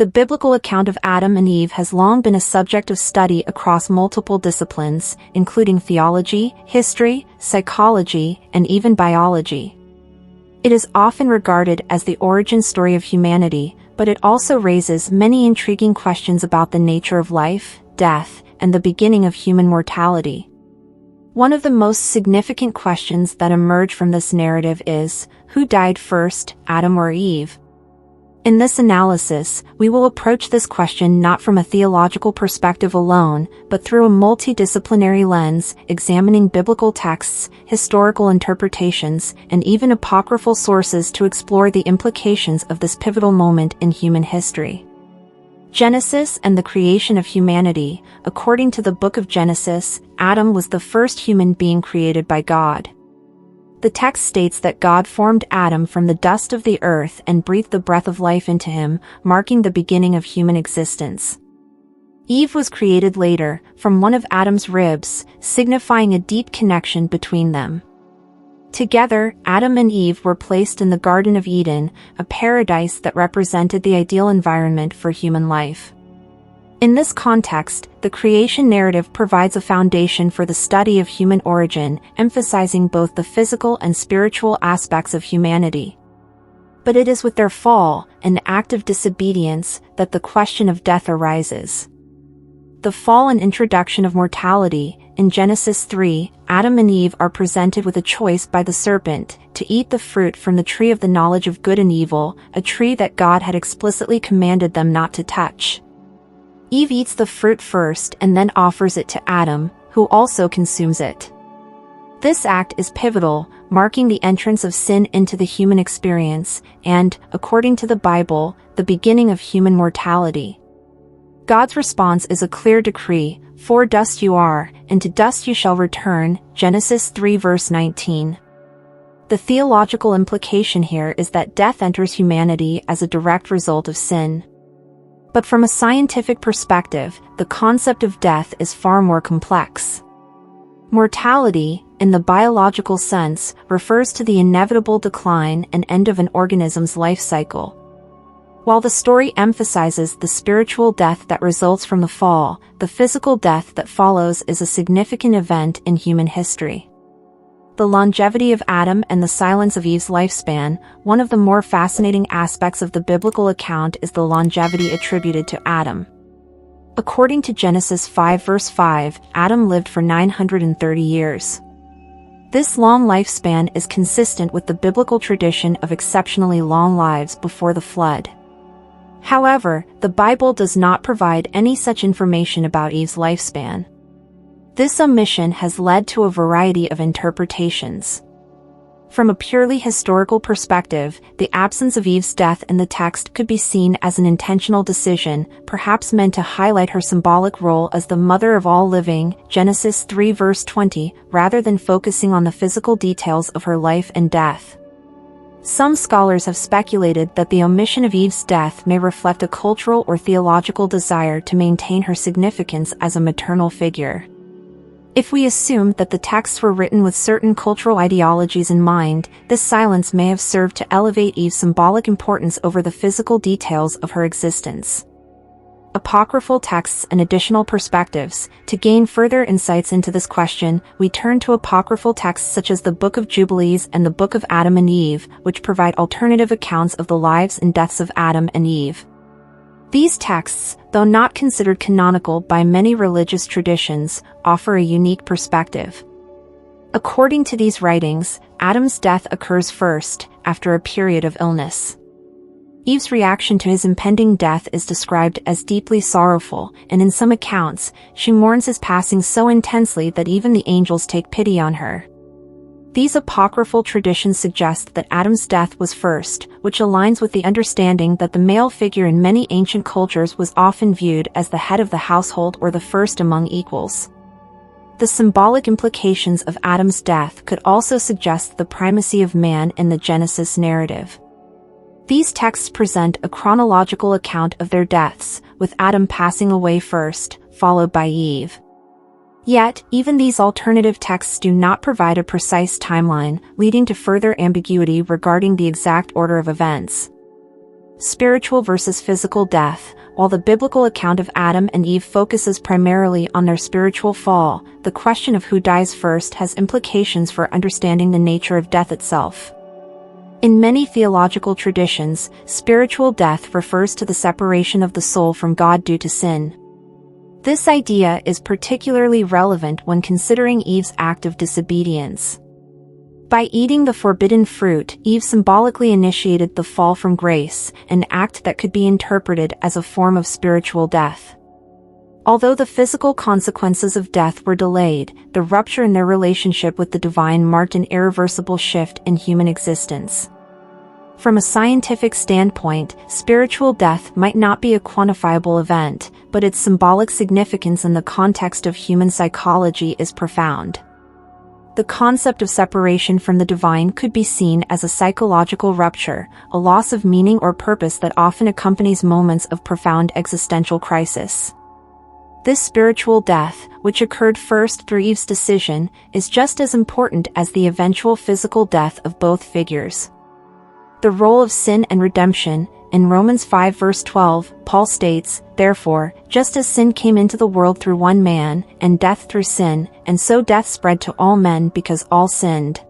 The biblical account of Adam and Eve has long been a subject of study across multiple disciplines, including theology, history, psychology, and even biology. It is often regarded as the origin story of humanity, but it also raises many intriguing questions about the nature of life, death, and the beginning of human mortality. One of the most significant questions that emerge from this narrative is, who died first, Adam or Eve? In this analysis, we will approach this question not from a theological perspective alone, but through a multidisciplinary lens, examining biblical texts, historical interpretations, and even apocryphal sources to explore the implications of this pivotal moment in human history. Genesis and the creation of humanity. According to the book of Genesis, Adam was the first human being created by God. The text states that God formed Adam from the dust of the earth and breathed the breath of life into him, marking the beginning of human existence. Eve was created later, from one of Adam's ribs, signifying a deep connection between them. Together, Adam and Eve were placed in the Garden of Eden, a paradise that represented the ideal environment for human life. In this context, the creation narrative provides a foundation for the study of human origin, emphasizing both the physical and spiritual aspects of humanity. But it is with their fall, an act of disobedience, that the question of death arises. The fall and introduction of mortality. In Genesis 3, Adam and Eve are presented with a choice by the serpent, to eat the fruit from the tree of the knowledge of good and evil, a tree that God had explicitly commanded them not to touch. Eve eats the fruit first and then offers it to Adam, who also consumes it. This act is pivotal, marking the entrance of sin into the human experience, and, according to the Bible, the beginning of human mortality. God's response is a clear decree, "For dust you are, and to dust you shall return," Genesis 3 verse 19. The theological implication here is that death enters humanity as a direct result of sin. But from a scientific perspective, the concept of death is far more complex. Mortality, in the biological sense, refers to the inevitable decline and end of an organism's life cycle. While the story emphasizes the spiritual death that results from the fall, the physical death that follows is a significant event in human history. The longevity of Adam and the silence of Eve's lifespan. One of the more fascinating aspects of the biblical account is the longevity attributed to Adam. According to Genesis 5 verse 5, Adam lived for 930 years. This long lifespan is consistent with the biblical tradition of exceptionally long lives before the flood. However, the Bible does not provide any such information about Eve's lifespan. This omission has led to a variety of interpretations. From a purely historical perspective, the absence of Eve's death in the text could be seen as an intentional decision, perhaps meant to highlight her symbolic role as the mother of all living, Genesis 3 verse 20, rather than focusing on the physical details of her life and death. Some scholars have speculated that the omission of Eve's death may reflect a cultural or theological desire to maintain her significance as a maternal figure. If we assume that the texts were written with certain cultural ideologies in mind, this silence may have served to elevate Eve's symbolic importance over the physical details of her existence. Apocryphal texts and additional perspectives. To gain further insights into this question, we turn to apocryphal texts such as the Book of Jubilees and the Book of Adam and Eve, which provide alternative accounts of the lives and deaths of Adam and Eve. These texts, though not considered canonical by many religious traditions, offer a unique perspective. According to these writings, Adam's death occurs first, after a period of illness. Eve's reaction to his impending death is described as deeply sorrowful, and in some accounts, she mourns his passing so intensely that even the angels take pity on her. These apocryphal traditions suggest that Adam's death was first, which aligns with the understanding that the male figure in many ancient cultures was often viewed as the head of the household or the first among equals. The symbolic implications of Adam's death could also suggest the primacy of man in the Genesis narrative. These texts present a chronological account of their deaths, with Adam passing away first, followed by Eve. Yet, even these alternative texts do not provide a precise timeline, leading to further ambiguity regarding the exact order of events. Spiritual versus physical death. While the biblical account of Adam and Eve focuses primarily on their spiritual fall, the question of who dies first has implications for understanding the nature of death itself. In many theological traditions, spiritual death refers to the separation of the soul from God due to sin. This idea is particularly relevant when considering Eve's act of disobedience. By eating the forbidden fruit, Eve symbolically initiated the fall from grace, an act that could be interpreted as a form of spiritual death. Although the physical consequences of death were delayed, the rupture in their relationship with the divine marked an irreversible shift in human existence. From a scientific standpoint, spiritual death might not be a quantifiable event, but its symbolic significance in the context of human psychology is profound. The concept of separation from the divine could be seen as a psychological rupture, a loss of meaning or purpose that often accompanies moments of profound existential crisis. This spiritual death, which occurred first through Eve's decision, is just as important as the eventual physical death of both figures. The role of sin and redemption. In Romans 5 verse 12, Paul states, "Therefore, just as sin came into the world through one man, and death through sin, and so death spread to all men because all sinned."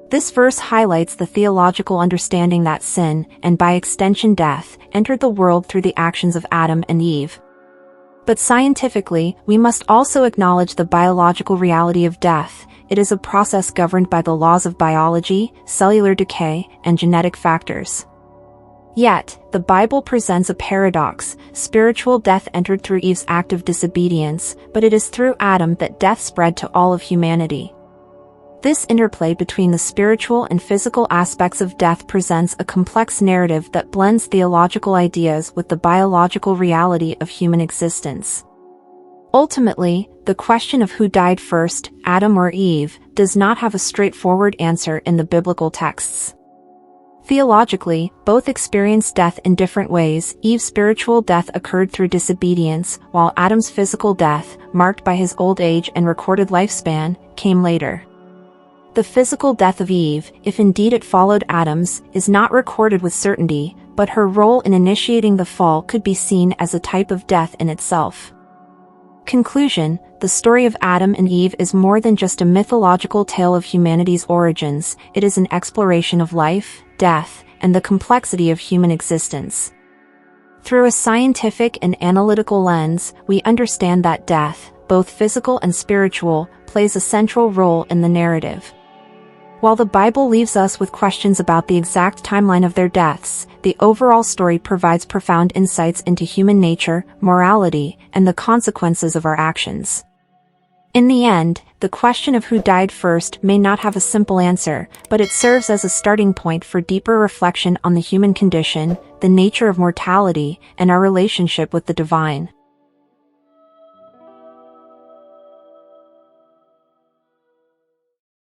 This verse highlights the theological understanding that sin, and by extension death, entered the world through the actions of Adam and Eve. But scientifically, we must also acknowledge the biological reality of death. It is a process governed by the laws of biology, cellular decay, and genetic factors. Yet, the Bible presents a paradox. Spiritual death entered through Eve's act of disobedience, but it is through Adam that death spread to all of humanity. This interplay between the spiritual and physical aspects of death presents a complex narrative that blends theological ideas with the biological reality of human existence. Ultimately, the question of who died first, Adam or Eve, does not have a straightforward answer in the biblical texts. Theologically, both experienced death in different ways. Eve's spiritual death occurred through disobedience, while Adam's physical death, marked by his old age and recorded lifespan, came later. The physical death of Eve, if indeed it followed Adam's, is not recorded with certainty, but her role in initiating the fall could be seen as a type of death in itself. Conclusion: the story of Adam and Eve is more than just a mythological tale of humanity's origins. It is an exploration of life, death, and the complexity of human existence. Through a scientific and analytical lens, we understand that death, both physical and spiritual, plays a central role in the narrative. While the Bible leaves us with questions about the exact timeline of their deaths, the overall story provides profound insights into human nature, morality, and the consequences of our actions. In the end, the question of who died first may not have a simple answer, but it serves as a starting point for deeper reflection on the human condition, the nature of mortality, and our relationship with the divine.